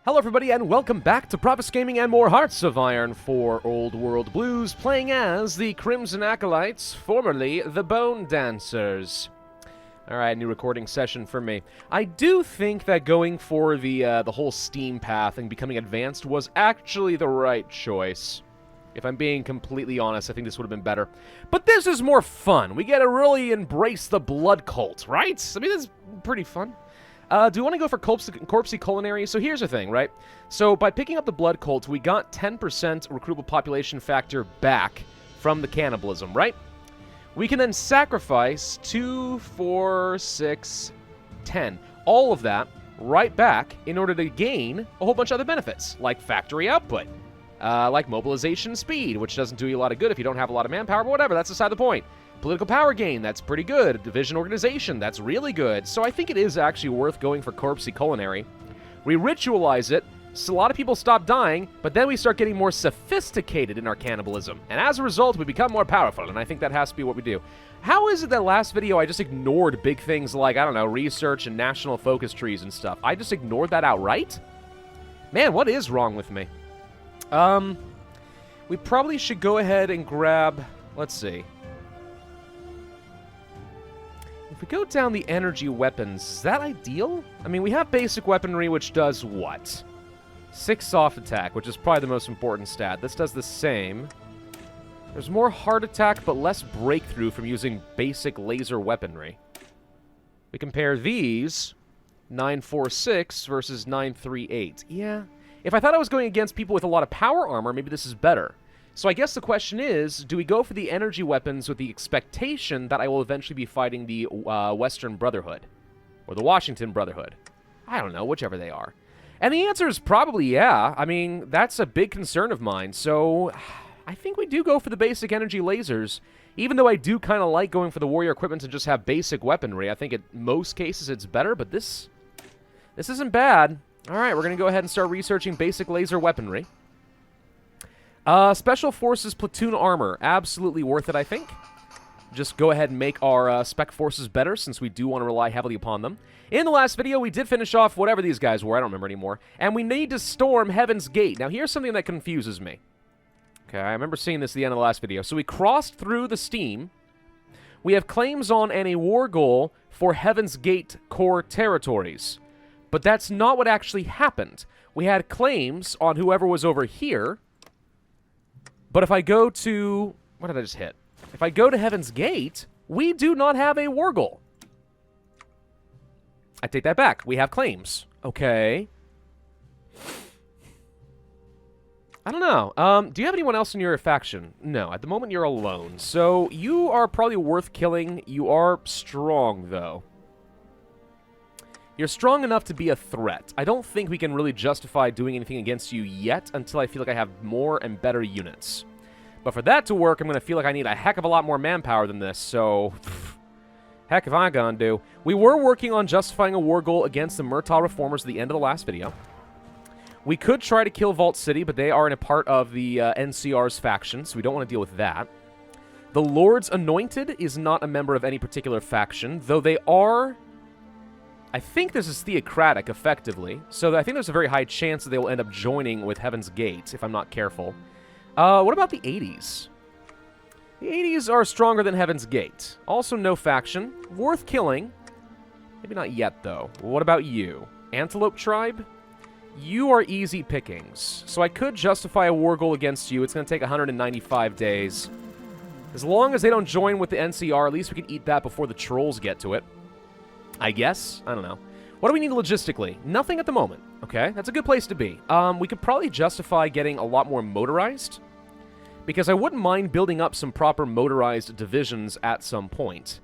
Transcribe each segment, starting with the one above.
Hello everybody and welcome back to Pravus Gaming and more Hearts of Iron 4 Old World Blues, playing as the Crimson Acolytes, formerly the Bone Dancers. Alright, new recording session for me. I do think that going for the whole Steam path and becoming advanced was actually the right choice. If I'm being completely honest, I think this would have been better. But this is more fun. We get to really embrace the blood cult, right? I mean, that's pretty fun. Do we want to go for corpsey culinary? So here's the thing, right? So by picking up the blood cult, we got 10% recruitable population factor back from the cannibalism, right? We can then sacrifice 2, 4, 6, 10. All of that right back in order to gain a whole bunch of other benefits, like factory output, like mobilization speed, which doesn't do you a lot of good if you don't have a lot of manpower, but whatever, that's beside the point. Political power gain, that's pretty good. Division organization, that's really good. So I think it is actually worth going for corpsey culinary. We ritualize it, so a lot of people stop dying, but then we start getting more sophisticated in our cannibalism. And as a result, we become more powerful, and I think that has to be what we do. How is it that last video I just ignored big things like, I don't know, research and national focus trees and stuff? I just ignored that outright? Man, what is wrong with me? We probably should go ahead and grab, let's see. If we go down the energy weapons, is that ideal? I mean, we have basic weaponry, which does what? 6 soft attack, which is probably the most important stat. This does the same. There's more hard attack, but less breakthrough from using basic laser weaponry. We compare these, 946 versus 938. Yeah, if I thought I was going against people with a lot of power armor, maybe this is better. So I guess the question is, do we go for the energy weapons with the expectation that I will eventually be fighting the Western Brotherhood? Or the Washington Brotherhood? I don't know, whichever they are. And the answer is probably yeah. I mean, that's a big concern of mine. So I think we do go for the basic energy lasers. Even though I do kind of like going for the warrior equipment to just have basic weaponry. I think in most cases it's better, but this isn't bad. Alright, we're going to go ahead and start researching basic laser weaponry. Special Forces Platoon Armor. Absolutely worth it, I think. Just go ahead and make our spec forces better, since we do want to rely heavily upon them. In the last video, we did finish off whatever these guys were. I don't remember anymore. And we need to storm Heaven's Gate. Now, here's something that confuses me. Okay, I remember seeing this at the end of the last video. So we crossed through the Steam. We have claims on and a war goal for Heaven's Gate core territories. But that's not what actually happened. We had claims on whoever was over here. But if I go to... What did I just hit? If I go to Heaven's Gate, we do not have a war goal. I take that back. We have claims. Okay. I don't know. Do you have anyone else in your faction? No. At the moment, you're alone. So, you are probably worth killing. You are strong, though. You're strong enough to be a threat. I don't think we can really justify doing anything against you yet until I feel like I have more and better units. But for that to work, I'm going to feel like I need a heck of a lot more manpower than this, so... heck if I'm going to do. We were working on justifying a war goal against the Murtaugh Reformers at the end of the last video. We could try to kill Vault City, but they are in a part of the NCR's faction, so we don't want to deal with that. The Lord's Anointed is not a member of any particular faction, though they are... I think this is theocratic, effectively, so I think there's a very high chance that they will end up joining with Heaven's Gate, if I'm not careful. What about the 80s? The 80s are stronger than Heaven's Gate. Also no faction. Worth killing. Maybe not yet, though. What about you? Antelope Tribe? You are easy pickings, so I could justify a war goal against you. It's going to take 195 days. As long as they don't join with the NCR, at least we can eat that before the trolls get to it. I guess? I don't know. What do we need logistically? Nothing at the moment. Okay, that's a good place to be. We could probably justify getting a lot more motorized, because I wouldn't mind building up some proper motorized divisions at some point.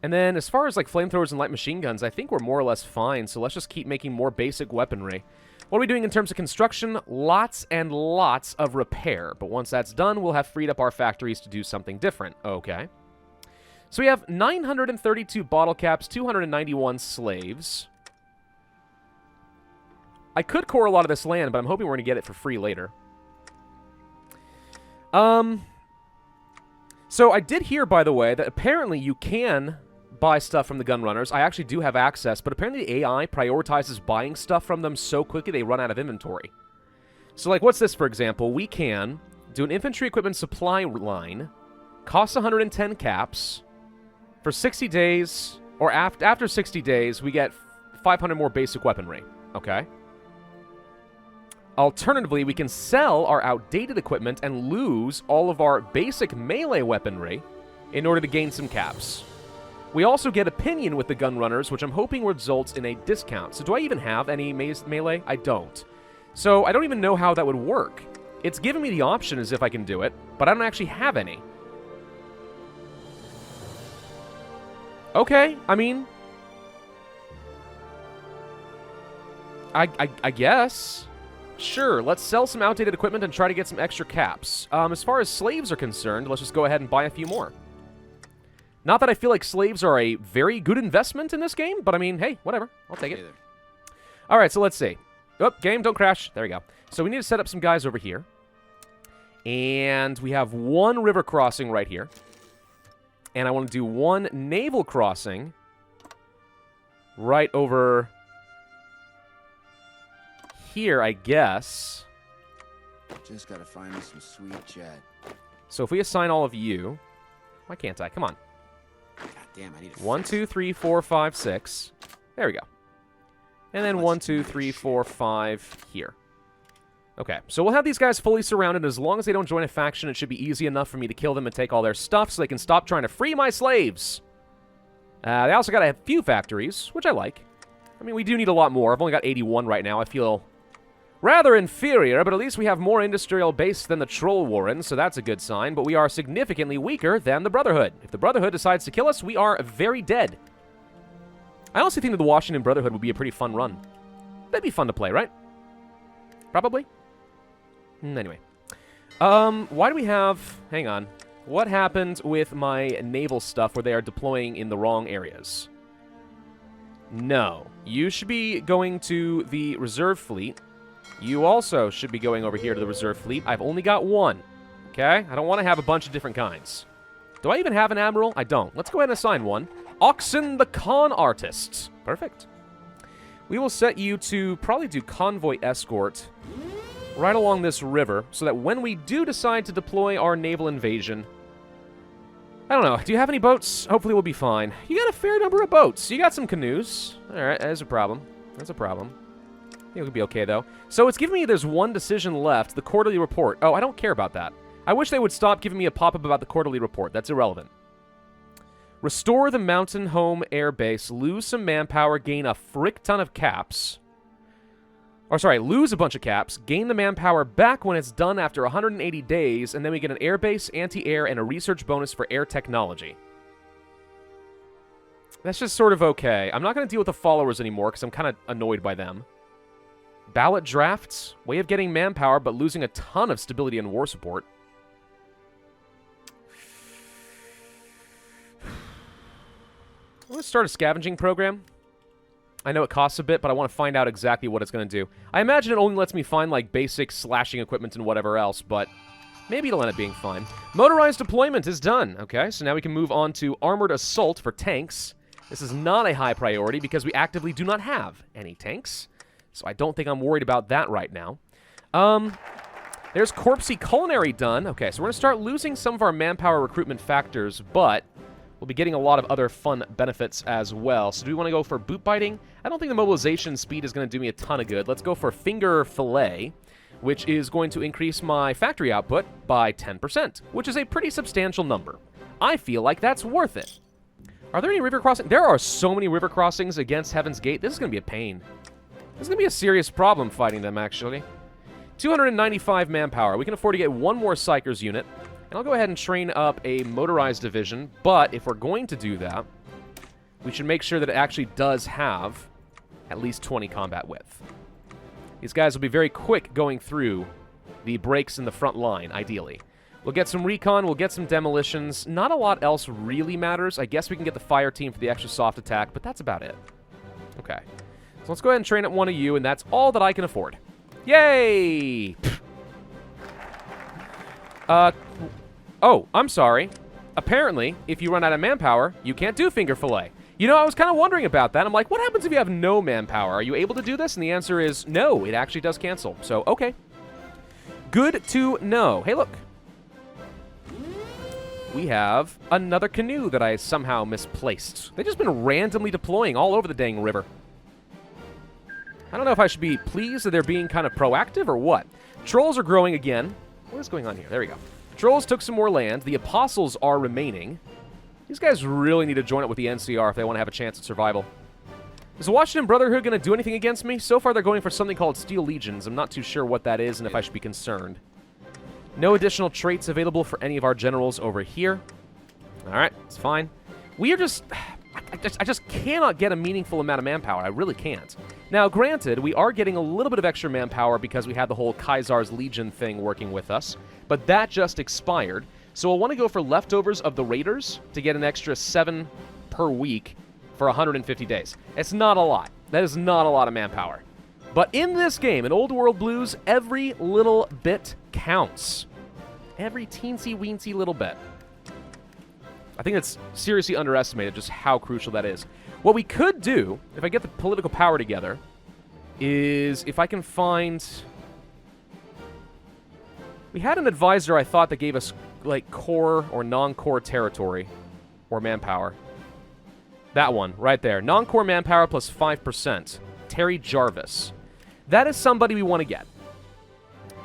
And then, as far as like flamethrowers and light machine guns, I think we're more or less fine, so let's just keep making more basic weaponry. What are we doing in terms of construction? Lots and lots of repair, but once that's done, we'll have freed up our factories to do something different. Okay. So we have 932 bottle caps, 291 slaves. I could core a lot of this land, but I'm hoping we're going to get it for free later. So I did hear, by the way, that apparently you can buy stuff from the gun runners. I actually do have access, but apparently the AI prioritizes buying stuff from them so quickly they run out of inventory. So, like, what's this, for example? We can do an infantry equipment supply line, costs 110 caps, for 60 days, or after 60 days, we get 500 more basic weaponry, okay? Alternatively, we can sell our outdated equipment and lose all of our basic melee weaponry in order to gain some caps. We also get opinion with the gun runners, which I'm hoping results in a discount. So do I even have any melee? I don't. So I don't even know how that would work. It's giving me the option as if I can do it, but I don't actually have any. Okay, I mean, I guess. Sure, let's sell some outdated equipment and try to get some extra caps. As far as slaves are concerned, let's just go ahead and buy a few more. Not that I feel like slaves are a very good investment in this game, but I mean, hey, whatever. I'll take it. All right, so let's see. Oh, game, don't crash. There we go. So we need to set up some guys over here. And we have one river crossing right here. And I want to do one naval crossing right over here, I guess. Just gotta find me some sweet chat. So if we assign all of you, why can't I? Come on. God damn, I need a 1, 2, 3, 4, 5, 6. There we go. And then 1, 2, 3, 4, 5 here. Okay, so we'll have these guys fully surrounded. As long as they don't join a faction, it should be easy enough for me to kill them and take all their stuff so they can stop trying to free my slaves. They also got a few factories, which I like. I mean, we do need a lot more. I've only got 81 right now. I feel rather inferior, but at least we have more industrial base than the Troll Warren, so that's a good sign. But we are significantly weaker than the Brotherhood. If the Brotherhood decides to kill us, we are very dead. I honestly think that the Washington Brotherhood would be a pretty fun run. That'd be fun to play, right? Probably. Anyway. Why do we have... Hang on. What happened with my naval stuff where they are deploying in the wrong areas? No. You should be going to the reserve fleet. You also should be going over here to the reserve fleet. I've only got one. Okay? I don't want to have a bunch of different kinds. Do I even have an admiral? I don't. Let's go ahead and assign one. Oxen the Con Artist. Perfect. We will set you to probably do convoy escort right along this river so that when we do decide to deploy our naval invasion... I don't know. Do you have any boats? Hopefully we'll be fine. You got a fair number of boats. You got some canoes. Alright, that is a problem. That's a problem. I think it'll be okay, though. So it's giving me there's one decision left, the quarterly report. Oh, I don't care about that. I wish they would stop giving me a pop-up about the quarterly report. That's irrelevant. Restore the mountain home air base. Lose some manpower. Gain a frick ton of caps. Or, sorry, lose a bunch of caps. Gain the manpower back when it's done after 180 days. And then we get an airbase, anti-air, and a research bonus for air technology. That's just sort of okay. I'm not going to deal with the followers anymore because I'm kind of annoyed by them. Ballot drafts. Way of getting manpower, but losing a ton of stability and war support. Let's start a scavenging program. I know it costs a bit, but I want to find out exactly what it's going to do. I imagine it only lets me find, like, basic slashing equipment and whatever else, but maybe it'll end up being fine. Motorized deployment is done. Okay, so now we can move on to armored assault for tanks. This is not a high priority because we actively do not have any tanks, so I don't think I'm worried about that right now. There's Corpsey Culinary done. Okay, so we're going to start losing some of our manpower recruitment factors, but we'll be getting a lot of other fun benefits as well. So do we want to go for boot biting? I don't think the mobilization speed is going to do me a ton of good. Let's go for finger fillet, which is going to increase my factory output by 10%, which is a pretty substantial number. I feel like that's worth it. Are there any river crossings? There are so many river crossings against Heaven's Gate. This is going to be a pain. This is going to be a serious problem fighting them, actually. 295 manpower. We can afford to get one more Psychers unit. And I'll go ahead and train up a motorized division, but if we're going to do that, we should make sure that it actually does have at least 20 combat width. These guys will be very quick going through the breaks in the front line, ideally. We'll get some recon, we'll get some demolitions. Not a lot else really matters. I guess we can get the fire team for the extra soft attack, but that's about it. Okay. So let's go ahead and train up one of you, and that's all that I can afford. Yay! Oh, I'm sorry. apparently, if you run out of manpower, you can't do finger fillet. You know, I was kind of wondering about that. I'm like, what happens if you have no manpower? Are you able to do this? And the answer is no, it actually does cancel. So, okay. Good to know. Hey, look. We have another canoe that I somehow misplaced. They've just been randomly deploying all over the dang river. I don't know if I should be pleased that they're being kind of proactive or what. Trolls are growing again. What is going on here? There we go. Trolls took some more land. The apostles are remaining. These guys really need to join up with the NCR if they want to have a chance at survival. Is the Washington Brotherhood going to do anything against me? So far, they're going for something called Steel Legions. I'm not too sure what that is and if I should be concerned. No additional traits available for any of our generals over here. All right, it's fine. We are just... I just cannot get a meaningful amount of manpower. I really can't. Now, granted, we are getting a little bit of extra manpower because we had the whole Caesar's Legion thing working with us, but that just expired. So I'll want to go for leftovers of the Raiders to get an extra 7 per week for 150 days. It's not a lot. That is not a lot of manpower. But in this game, in Old World Blues, every little bit counts. Every teensy-weensy little bit. I think it's seriously underestimated just how crucial that is. What we could do, if I get the political power together, is if I can find... We had an advisor, I thought, that gave us, like, core or non-core territory or manpower. That one, right there. Non-core manpower plus 5%. Terry Jarvis. That is somebody we want to get.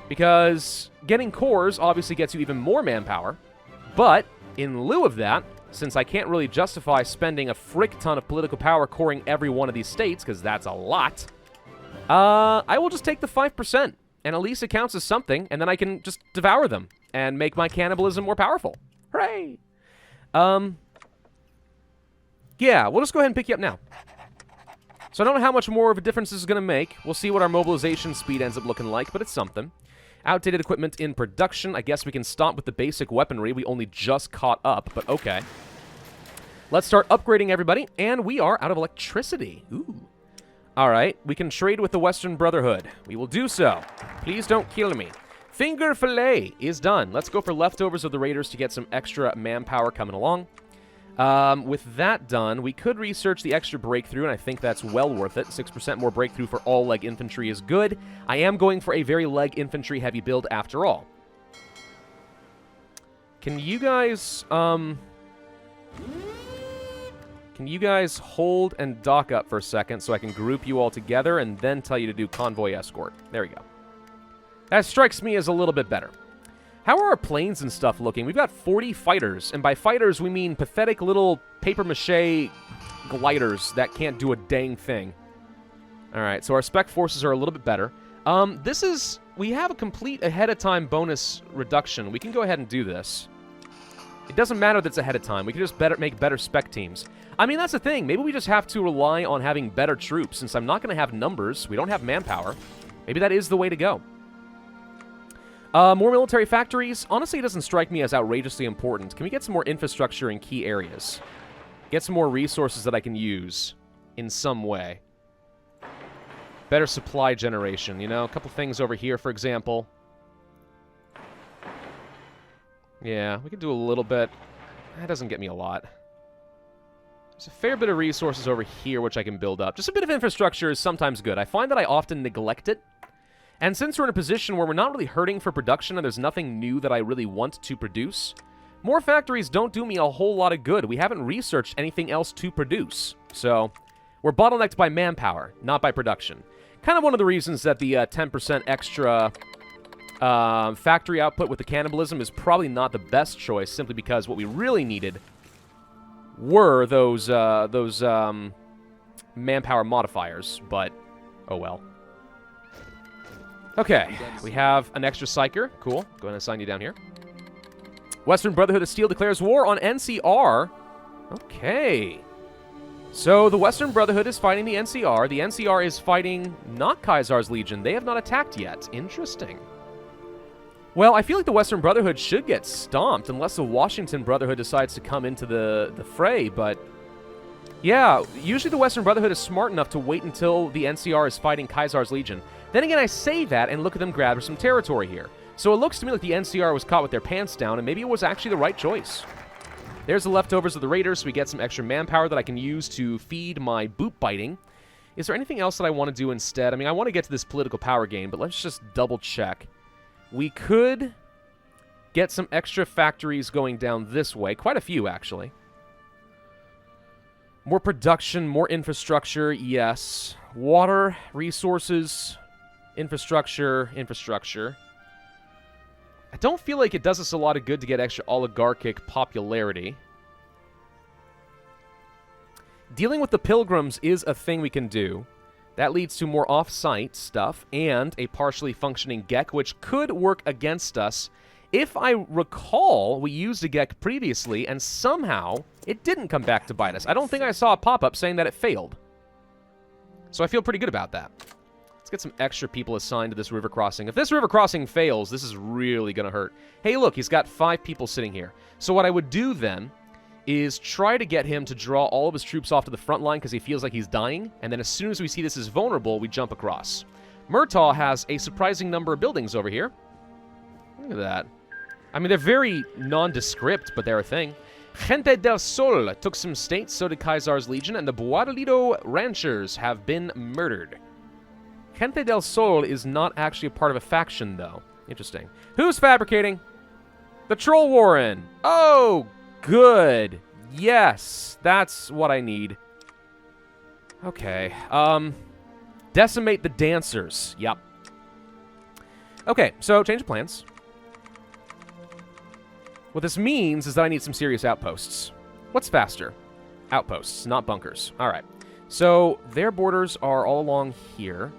Because getting cores obviously gets you even more manpower, but... in lieu of that, since I can't really justify spending a frick ton of political power coring every one of these states, because that's a lot, I will just take the 5%, and at least it counts as something, and then I can just devour them and make my cannibalism more powerful. Hooray! Yeah, we'll just go ahead and pick you up now. So I don't know how much more of a difference this is going to make. We'll see what our mobilization speed ends up looking like, but it's something. Outdated equipment in production. I guess we can stop with the basic weaponry. We only just caught up, but okay. Let's start upgrading everybody, and we are out of electricity. Ooh. All right, we can trade with the Western Brotherhood. We will do so. Please don't kill me. Finger fillet is done. Let's go for leftovers of the Raiders to get some extra manpower coming along. With that done, we could research the extra breakthrough, and I think that's well worth it. 6% more breakthrough for all leg infantry is good. I am going for a very leg infantry heavy build after all. Can you guys, hold and dock up for a second so I can group you all together and then tell you to do convoy escort? There we go. That strikes me as a little bit better. How are our planes and stuff looking? We've got 40 fighters, and by fighters we mean pathetic little papier-mâché gliders that can't do a dang thing. Alright, so our spec forces are a little bit better. We have a complete ahead-of-time bonus reduction. We can go ahead and do this. It doesn't matter that it's ahead of time. We can just make better spec teams. I mean, that's the thing. Maybe we just have to rely on having better troops. Since I'm not going to have numbers, we don't have manpower. Maybe that is the way to go. More military factories. Honestly, it doesn't strike me as outrageously important. Can we get some more infrastructure in key areas? Get some more resources that I can use in some way. Better supply generation, you know? A couple things over here, for example. Yeah, we could do a little bit. That doesn't get me a lot. There's a fair bit of resources over here which I can build up. Just a bit of infrastructure is sometimes good. I find that I often neglect it. And since we're in a position where we're not really hurting for production and there's nothing new that I really want to produce, more factories don't do me a whole lot of good. We haven't researched anything else to produce. So, we're bottlenecked by manpower, not by production. Kind of one of the reasons that the 10% extra factory output with the cannibalism is probably not the best choice, simply because what we really needed were those manpower modifiers, but oh well. Okay, we have an extra Psyker. Cool. Go ahead and assign you down here. Western Brotherhood of Steel declares war on NCR. Okay. So the Western Brotherhood is fighting the NCR. The NCR is fighting not Caesar's Legion. They have not attacked yet. Interesting. Well, I feel like the Western Brotherhood should get stomped unless the Washington Brotherhood decides to come into the fray, but... yeah, usually the Western Brotherhood is smart enough to wait until the NCR is fighting Caesar's Legion. Then again, I say that and look at them grab some territory here. So it looks to me like the NCR was caught with their pants down, and maybe it was actually the right choice. There's the leftovers of the raiders, so we get some extra manpower that I can use to feed my boot biting. Is there anything else that I want to do instead? I mean, I want to get to this political power gain, but let's just double check. We could get some extra factories going down this way. Quite a few, actually. More production, more infrastructure, yes. Water, resources, infrastructure. I don't feel like it does us a lot of good to get extra oligarchic popularity. Dealing with the pilgrims is a thing we can do. That leads to more off-site stuff and a partially functioning GEC, which could work against us. If I recall, we used a GEC previously, and somehow it didn't come back to bite us. I don't think I saw a pop-up saying that it failed. So I feel pretty good about that. Let's get some extra people assigned to this river crossing. If this river crossing fails, this is really going to hurt. Hey, look, he's got 5 people sitting here. So what I would do then is try to get him to draw all of his troops off to the front line because he feels like he's dying, and then as soon as we see this is vulnerable, we jump across. Murtaugh has a surprising number of buildings over here. Look at that. I mean, they're very nondescript, but they're a thing. Gente del Sol took some states, so did Caesar's Legion, and the Buadalido ranchers have been murdered. Gente del Sol is not actually a part of a faction, though. Interesting. Who's fabricating? The Troll Warren. Oh, good. Yes, that's what I need. Okay. Decimate the dancers. Yep. Okay, so change of plans. What this means is that I need some serious outposts. What's faster? Outposts, not bunkers. All right. So their borders are all along here.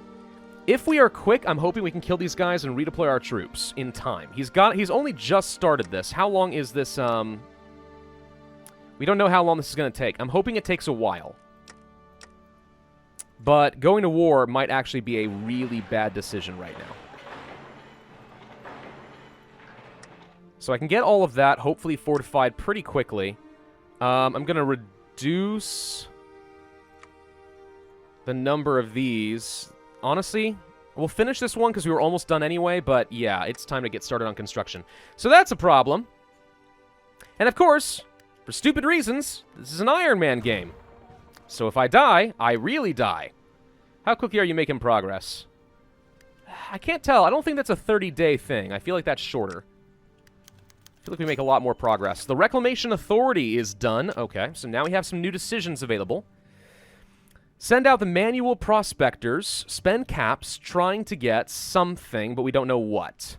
If we are quick, I'm hoping we can kill these guys and redeploy our troops in time. He's only just started this. How long is this? We don't know how long this is going to take. I'm hoping it takes a while. But going to war might actually be a really bad decision right now. So I can get all of that, hopefully fortified pretty quickly. I'm going to reduce the number of these. Honestly, we'll finish this one because we were almost done anyway, but yeah, it's time to get started on construction. So that's a problem. And of course, for stupid reasons, this is an Iron Man game. So if I die, I really die. How quickly are you making progress? I can't tell. I don't think that's a 30-day thing. I feel like that's shorter. I feel like we make a lot more progress. The Reclamation Authority is done. Okay, so now we have some new decisions available. Send out the manual prospectors. Spend caps trying to get something, but we don't know what.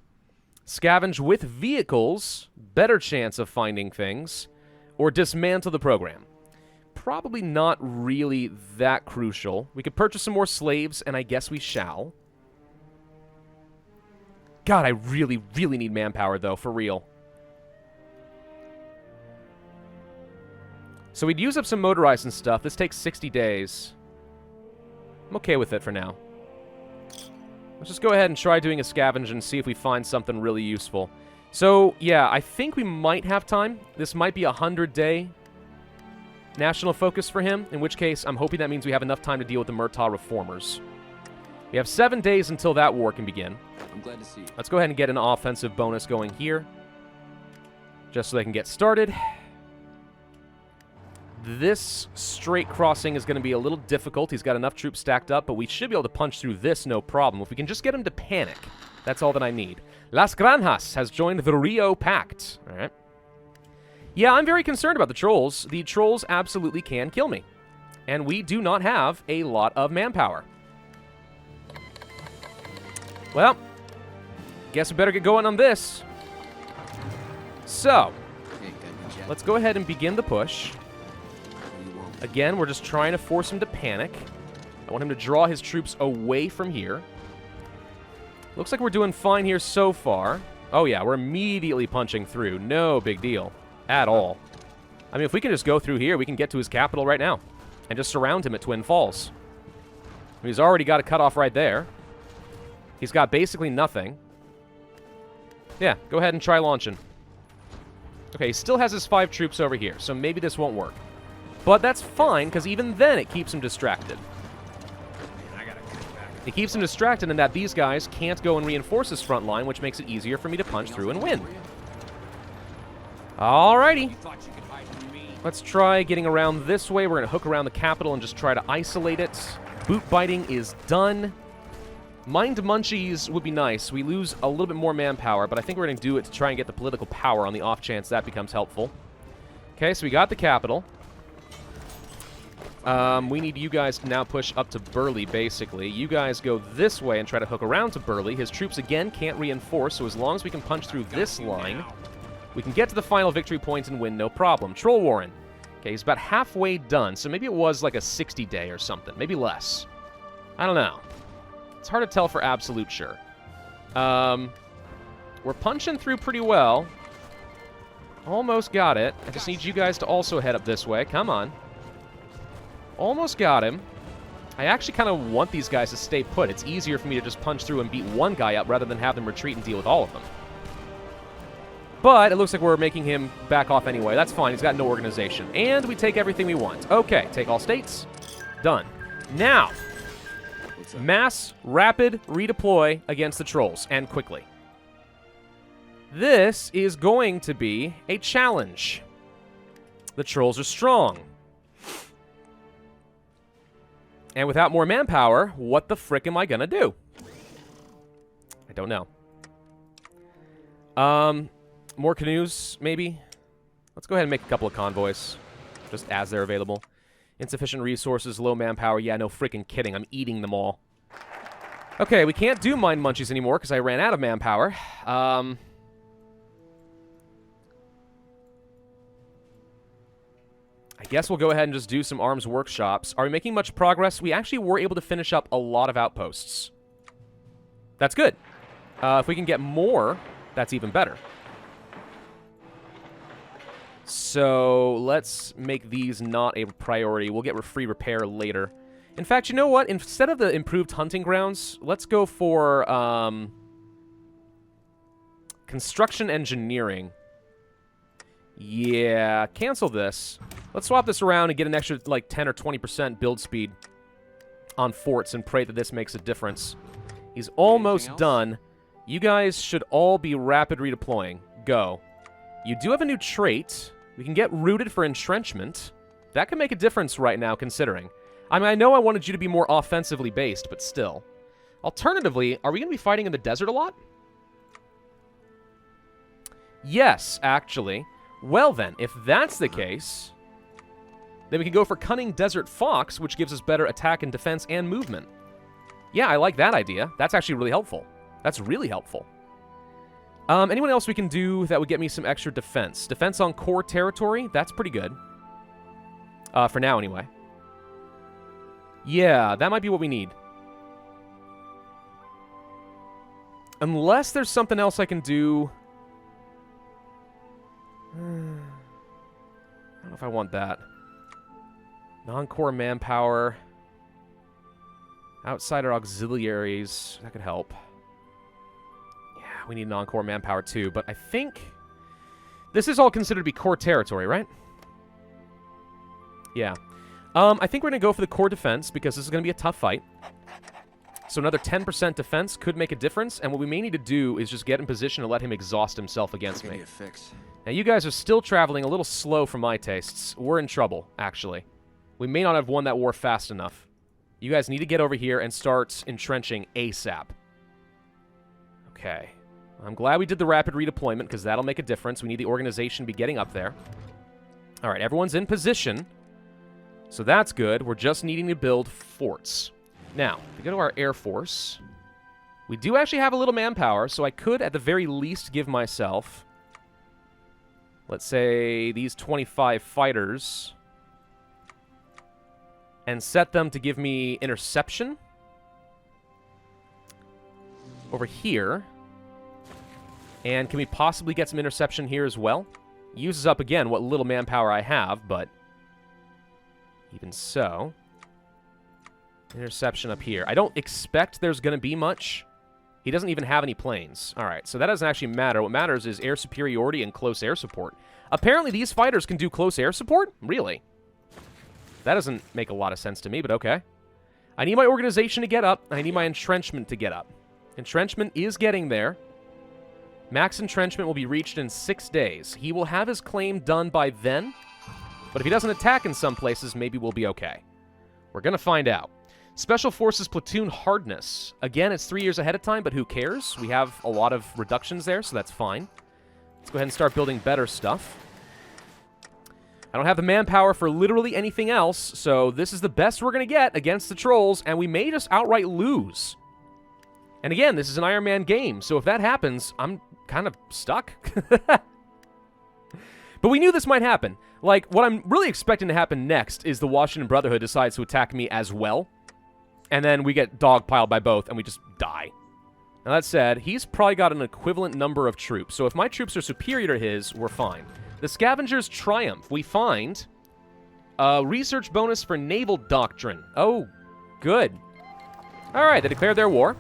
Scavenge with vehicles. Better chance of finding things. Or dismantle the program. Probably not really that crucial. We could purchase some more slaves, and I guess we shall. God, I really, really need manpower, though, for real. So we'd use up some motorized and stuff. This takes 60 days. I'm okay with it for now. Let's just go ahead and try doing a scavenge and see if we find something really useful. So, yeah, I think we might have time. This might be a 100-day national focus for him, in which case I'm hoping that means we have enough time to deal with the Murtaugh reformers. We have 7 days until that war can begin. I'm glad to see you. Let's go ahead and get an offensive bonus going here, just so they can get started. This straight crossing is going to be a little difficult. He's got enough troops stacked up, but we should be able to punch through this no problem. If we can just get him to panic, that's all that I need. Las Granjas has joined the Rio Pact. All right. Yeah, I'm very concerned about the trolls. The trolls absolutely can kill me. And we do not have a lot of manpower. Well, guess we better get going on this. So, let's go ahead and begin the push. Again, we're just trying to force him to panic. I want him to draw his troops away from here. Looks like we're doing fine here so far. Oh yeah, we're immediately punching through. No big deal at all. I mean, if we can just go through here, we can get to his capital right now and just surround him at Twin Falls. He's already got a cutoff right there. He's got basically nothing. Yeah, go ahead and try launching. Okay, he still has his 5 troops over here, so maybe this won't work. But that's fine, because even then it keeps him distracted. It keeps him distracted in that these guys can't go and reinforce his front line, which makes it easier for me to punch through and win. Alrighty. Let's try getting around this way. We're going to hook around the capital and just try to isolate it. Boot biting is done. Mind munchies would be nice. We lose a little bit more manpower, but I think we're going to do it to try and get the political power on the off chance that becomes helpful. Okay, so we got the capital. We need you guys to now push up to Burley, basically. You guys go this way and try to hook around to Burley. His troops, again, can't reinforce, so as long as we can punch through this line, we can get to the final victory point and win, no problem. Troll Warren. Okay, he's about halfway done, so maybe it was like a 60-day or something. Maybe less. I don't know. It's hard to tell for absolute sure. We're punching through pretty well. Almost got it. I just need you guys to also head up this way. Come on. Almost got him. I actually kind of want these guys to stay put. It's easier for me to just punch through and beat one guy up rather than have them retreat and deal with all of them. But it looks like we're making him back off anyway. That's fine. He's got no organization. And we take everything we want. Okay, take all states. Done. Now, mass rapid redeploy against the trolls, and quickly. This is going to be a challenge. The trolls are strong. And without more manpower, what the frick am I gonna do? I don't know. More canoes, maybe? Let's go ahead and make a couple of convoys, just as they're available. Insufficient resources, low manpower. Yeah, no freaking kidding. I'm eating them all. Okay, we can't do Mind Munchies anymore because I ran out of manpower. I guess we'll go ahead and just do some arms workshops. Are we making much progress? We actually were able to finish up a lot of outposts. That's good. If we can get more, that's even better. So let's make these not a priority. We'll get free repair later. In fact, you know what? Instead of the improved hunting grounds, let's go for construction engineering. Yeah, cancel this. Let's swap this around and get an extra, like, 10 or 20% build speed on forts and pray that this makes a difference. He's almost done. You guys should all be rapid redeploying. Go. You do have a new trait. We can get rooted for entrenchment. That could make a difference right now, considering. I mean, I know I wanted you to be more offensively based, but still. Alternatively, are we going to be fighting in the desert a lot? Yes, actually. Well then, if that's the case, then we can go for Cunning Desert Fox, which gives us better attack and defense and movement. Yeah, I like that idea. That's actually really helpful. That's really helpful. Anyone else we can do that would get me some extra defense? Defense on core territory? That's pretty good. For now, anyway. Yeah, that might be what we need. Unless there's something else I can do. I don't know if I want that. Non-core manpower. Outsider auxiliaries. That could help. Yeah, we need non-core manpower too, but I think this is all considered to be core territory, right? Yeah. I think we're going to go for the core defense because this is going to be a tough fight. So another 10% defense could make a difference, and what we may need to do is just get in position to let him exhaust himself against me. Now, you guys are still traveling a little slow for my tastes. We're in trouble, actually. We may not have won that war fast enough. You guys need to get over here and start entrenching ASAP. Okay. I'm glad we did the rapid redeployment, because that'll make a difference. We need the organization to be getting up there. All right, everyone's in position. So that's good. We're just needing to build forts. Now, to go to our Air Force, we do actually have a little manpower, so I could, at the very least, give myself, let's say, these 25 fighters, and set them to give me interception over here. And can we possibly get some interception here as well? Uses up, again, what little manpower I have, but even so. Interception up here. I don't expect there's going to be much. He doesn't even have any planes. All right, so that doesn't actually matter. What matters is air superiority and close air support. Apparently, these fighters can do close air support? Really? That doesn't make a lot of sense to me, but okay. I need my organization to get up, and I need my entrenchment to get up. Entrenchment is getting there. Max entrenchment will be reached in 6 days. He will have his claim done by then. But if he doesn't attack in some places, maybe we'll be okay. We're going to find out. Special Forces Platoon Hardness. Again, it's 3 years ahead of time, but who cares? We have a lot of reductions there, so that's fine. Let's go ahead and start building better stuff. I don't have the manpower for literally anything else, so this is the best we're going to get against the trolls, and we may just outright lose. And again, this is an Iron Man game, so if that happens, I'm kind of stuck. But we knew this might happen. Like, what I'm really expecting to happen next is the Washington Brotherhood decides to attack me as well, and then we get dogpiled by both, and we just die. Now, that said, he's probably got an equivalent number of troops, so if my troops are superior to his, we're fine. The Scavenger's Triumph. We find a research bonus for naval doctrine. Oh, good. All right, they declared their war.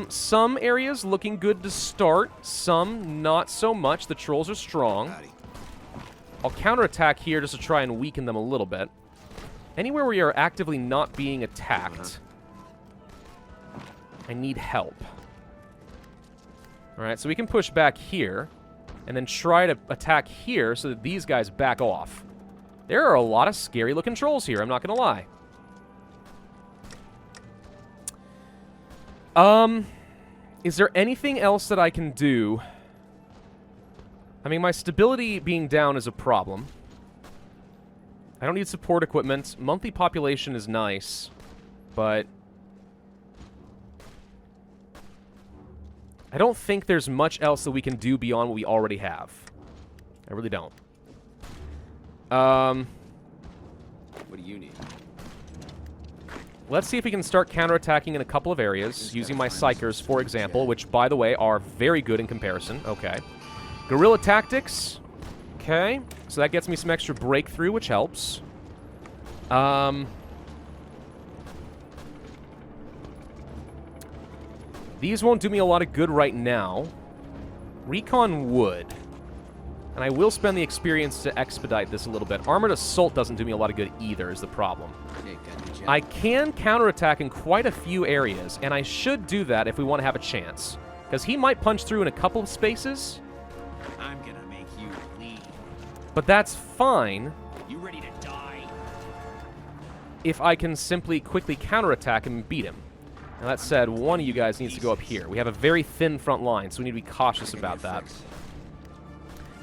Some areas looking good to start. Some not so much. The trolls are strong. I'll counterattack here just to try and weaken them a little bit. Anywhere where you're actively not being attacked, I need help. All right, so we can push back here and then try to attack here so that these guys back off. There are a lot of scary-looking trolls here, I'm not going to lie. Is there anything else that I can do? I mean, my stability being down is a problem. I don't need support equipment. Monthly population is nice, but I don't think there's much else that we can do beyond what we already have. I really don't. What do you need? Let's see if we can start counterattacking in a couple of areas, using my Psychers, for example, which, by the way, are very good in comparison. Okay. Guerrilla tactics. Okay. So that gets me some extra breakthrough, which helps. These won't do me a lot of good right now. Recon would. And I will spend the experience to expedite this a little bit. Armored Assault doesn't do me a lot of good either, is the problem. I can counterattack in quite a few areas, and I should do that if we want to have a chance. Because he might punch through in a couple of spaces. I'm gonna make you bleed. But that's fine. You ready to die? If I can simply quickly counterattack him and beat him. Now, that said, one of you guys needs to go up here. We have a very thin front line, so we need to be cautious about that.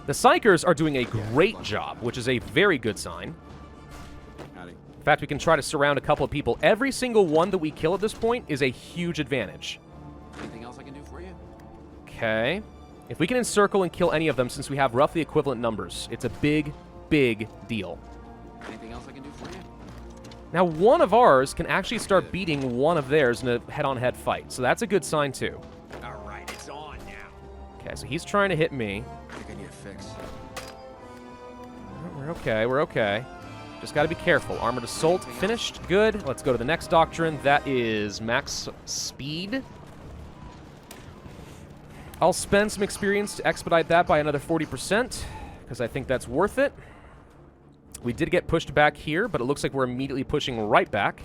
The Psychers are doing a great job, which is a very good sign. In fact, we can try to surround a couple of people. Every single one that we kill at this point is a huge advantage. Anything else I can do for you? Okay. If we can encircle and kill any of them, since we have roughly equivalent numbers, it's a big, big deal. Anything else I can do for you? Now, one of ours can actually start beating one of theirs in a head-on-head fight, so that's a good sign, too. All right, it's on now. Okay, so he's trying to hit me. I think I need a fix. We're okay, we're okay. Just got to be careful. Armored Assault finished. Good. Let's go to the next doctrine. That is max speed. I'll spend some experience to expedite that by another 40%, because I think that's worth it. We did get pushed back here, but it looks like we're immediately pushing right back.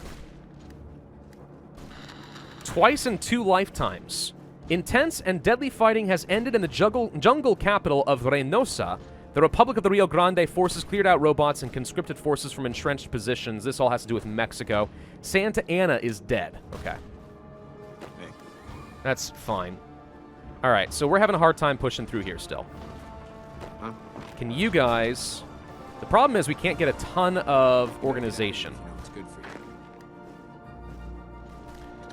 Twice in 2 lifetimes. Intense and deadly fighting has ended in the jungle capital of Reynosa. The Republic of the Rio Grande forces cleared out robots and conscripted forces from entrenched positions. This all has to do with Mexico. Santa Ana is dead. Okay. Hey. That's fine. All right, so we're having a hard time pushing through here still. Huh? Can you guys... The problem is we can't get a ton of organization. You know what's good for you.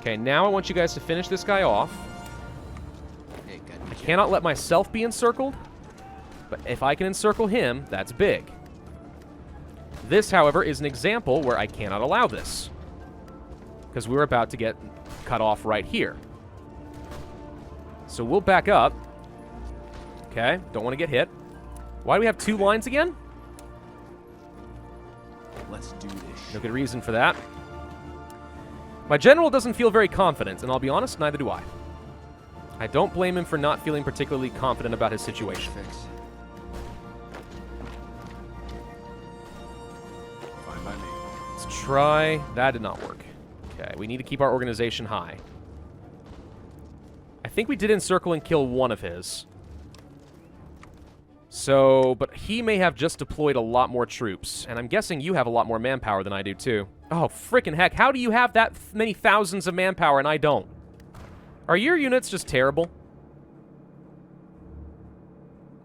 Okay, now I want you guys to finish this guy off. Hey, I cannot let myself be encircled, but if I can encircle him, that's big. This, however, is an example where I cannot allow this, because we're about to get cut off right here. So we'll back up. Okay, don't want to get hit. Why do we have 2 lines again? Let's do this. No good reason for that. My general doesn't feel very confident, and I'll be honest, neither do I. I don't blame him for not feeling particularly confident about his situation. Fix. Fine by me. Let's try... That did not work. Okay, we need to keep our organization high. I think we did encircle and kill one of his. So, but he may have just deployed a lot more troops, and I'm guessing you have a lot more manpower than I do, too. Oh, frickin' heck, how do you have that many thousands of manpower and I don't? Are your units just terrible?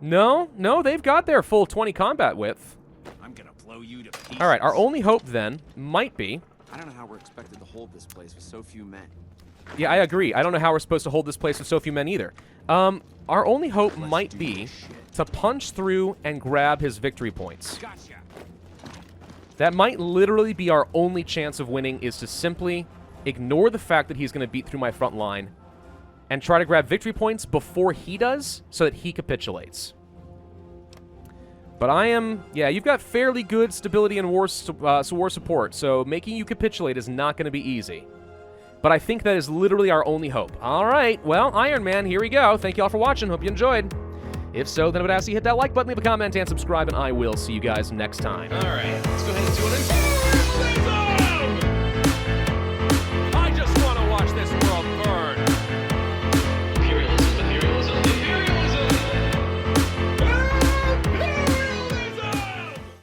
No, they've got their full 20 combat width. I'm gonna blow you to pieces. Alright, our only hope, then, might be... I don't know how we're expected to hold this place with so few men. Yeah, I agree. I don't know how we're supposed to hold this place with so few men either. Our only hope might be to punch through and grab his victory points. Gotcha. That might literally be our only chance of winning, is to simply ignore the fact that he's going to beat through my front line and try to grab victory points before he does so that he capitulates. But I am... Yeah, you've got fairly good stability and war support, so making you capitulate is not going to be easy. But I think that is literally our only hope. All right, well, Iron Man, here we go. Thank you all for watching. Hope you enjoyed. If so, then I would ask you hit that like button, leave a comment, and subscribe, and I will see you guys next time. All right, let's go ahead and do it.